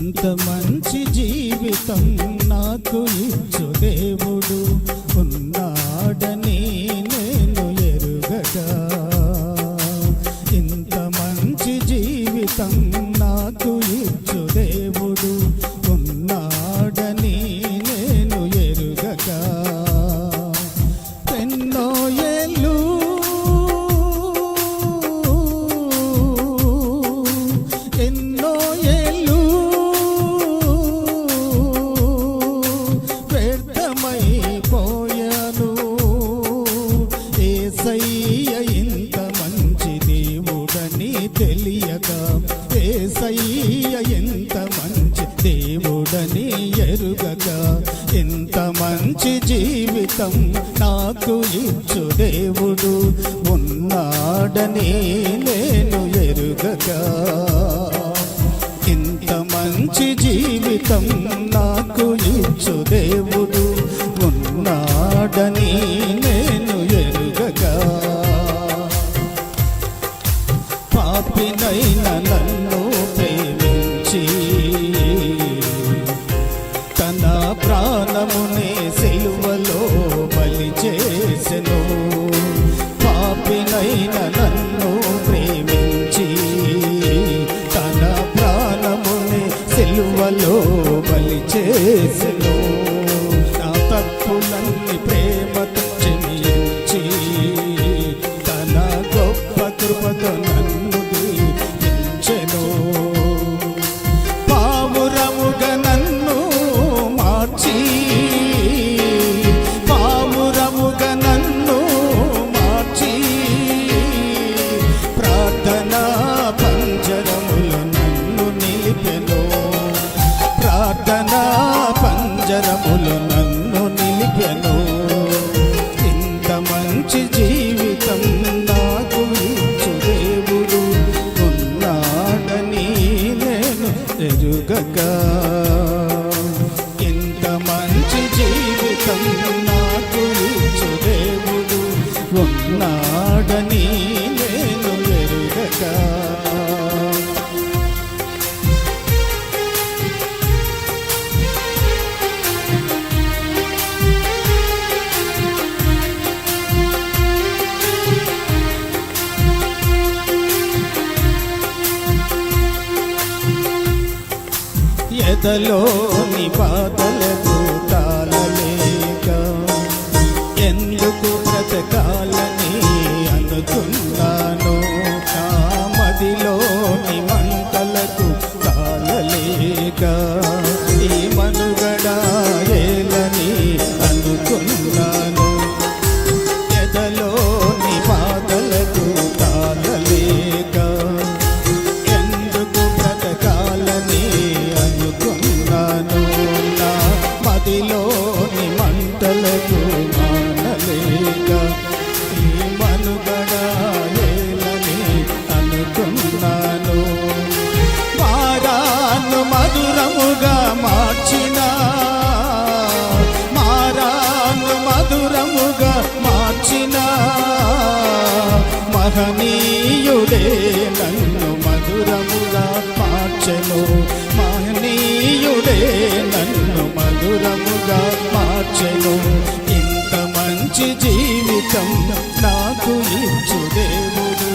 ఇంత మంచి జీవితం నాకు ఇచ్చు దేవుడు ఉన్నాడని నేను ఎరుగగా, ఇంత మంచి జీవితం నాకు ఇచ్చు దేవుడు ఉన్నాడని నేను ఎరుగగా, ఎన్నో ఏళ్ళు వ్యర్థమైపోయాను. యేసయ్య ఇంత మంచి దేవుడని తెలియక, యేసయ్య ఇంత మంచి దేవుడని ఎరుగక, ఇంత మంచి జీవితం నాకు ఇచ్చు దేవుడు ఉన్నాడని నేను ఎరుగక, ఇంత మంచి జీవితం నాకు ఇచ్చు దేవుడు ఉన్నాడని నేను ఎరుగగా, పాపినైన నన్ను ప్రేమించి తన ప్రాణమునే సిలువలో బలి చేసెను. పాపినైన నన్ను ప్రేమించి తన ప్రాణమునే సిలువలో బలి చేసెను. నా తప్పులన్నీ ప్రేమతో క్షమించి తన గొప్ప కృపతో నన్ను దీవించెను. పావురముగా నన్ను మార్చి, పావురముగా నన్ను మార్చి, ప్రార్థనా పంజరములో నన్ను నిలిపెను. ప్రార్థనా పంజరములో నన్ను నిలిపెను. ఇంత మంచి జీవితం నాకు ఇచ్చు దేవుడు ఉన్నాడని నేను ఎరుగగా, ఇంత మంచి జీవితం నాకు ఇచ్చు దేవుడు ఉన్నాడని నేను ఎరుగగా, ఎదలోని బాధలకు తాళలేక ఎందుకు బ్రతకాలని అనుకున్నాను. నా మదిలోని మంటలకు తాళలేక ఈ మనుగడ ఏలని అనుకున్నాను. ఎదలోని బాధలకు తాళలేక ఎందుకు బ్రతకాలని అనుకున్నాను. నా మదిలోని మంటలకు మానలేక ఈ మనుగడ ఏలని అనుకున్నాను. మారాను మధురముగా మార్చిన, మారాను మధురముగా మార్చిన మహనీయుడే నన్ను మధురముగా మార్చెను. మహనీయుడే నన్ను మధురముగా మార్చెను. ఇంత మంచి జీవితం నాకు ఇచ్చు దేవుడు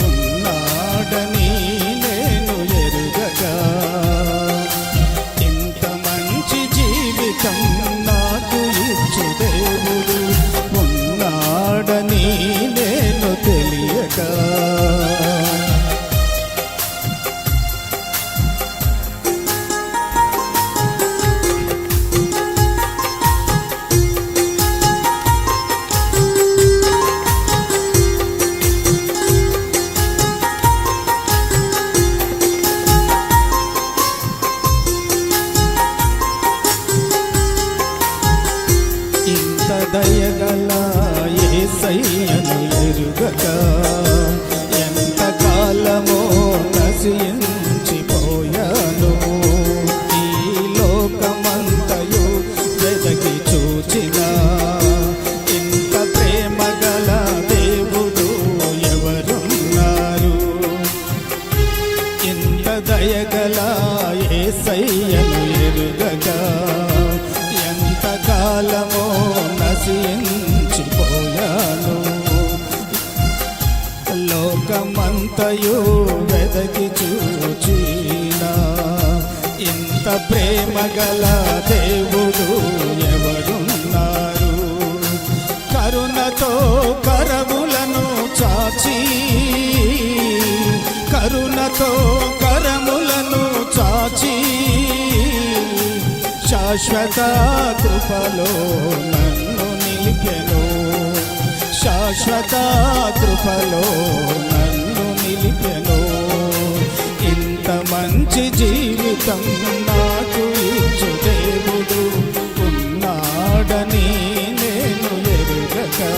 ఉన్నాడని నేను ఎరుగగా, ఇంత మంచి జీవితం నాకు ఇచ్చు దేవుడు ఉన్నాడని నేను తెలియగా, యేసయ్యను ఎరుగగా ఎంతకాలమో నశించిపోయాను. లోకమంతయు వెదకి చూచినా ఇంత ప్రేమ గల దేవుడు ఎవరున్నారు? కరుణతో కరములను చాచి, కరుణతో కరములను చాచి శాశ్వత కృపలో నన్ను నిలిపెను. శాశ్వత కృపలో నన్ను నిలిపెను. ఇంత మంచి జీవితం నాకు ఇచ్చు దేవుడు ఉన్నాడని నేను ఎరుగగా,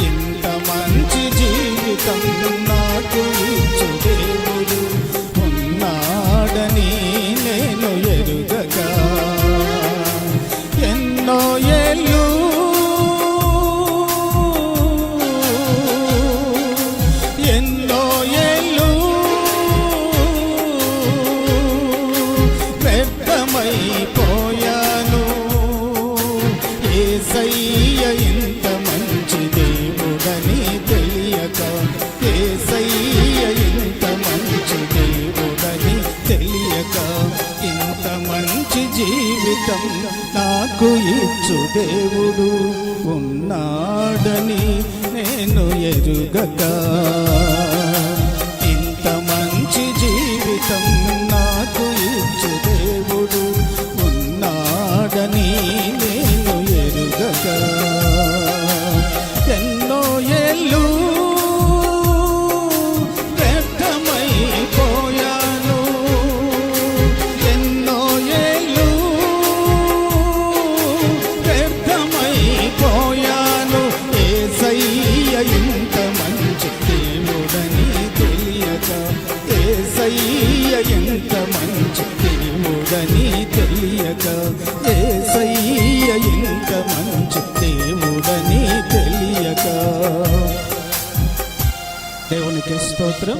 ఇంత మంచి జీవితం నాకు ఇచ్చు దేవుడు ఉన్నాడని నేను ఎరుగగా, ఎన్నో ఏళ్ళు వ్యర్థమైపోయాను. యేసయ్య ఇంత మంచి దేవుడని తెలియక, యేసయ్య ఇంత మంచి దేవుడని తెలియక, ఇంత మంచి జీవితం నాకు ఇచ్చు దేవుడు ఉన్నాడని నేను ఎరుగగా, ఇంత మంచి జీవితం నాకు ఇచ్చు దేవుడు ఉన్నాడని నేను ఎరుగగా, ఎన్నో ఏళ్ళు వ్యర్థమైపోయాను. ఎన్నో ఏళ్ళు వ్యర్థమైపోయాను. యేసయ్య ఇంత మంచి దేవుడని తెలియక, యేసయ్య ఎంత మంచి దేవుడని తెలియక, యేసయ్య ఎంత మంచి దేవుడని తెలియక. దేవునికి స్తోత్రం.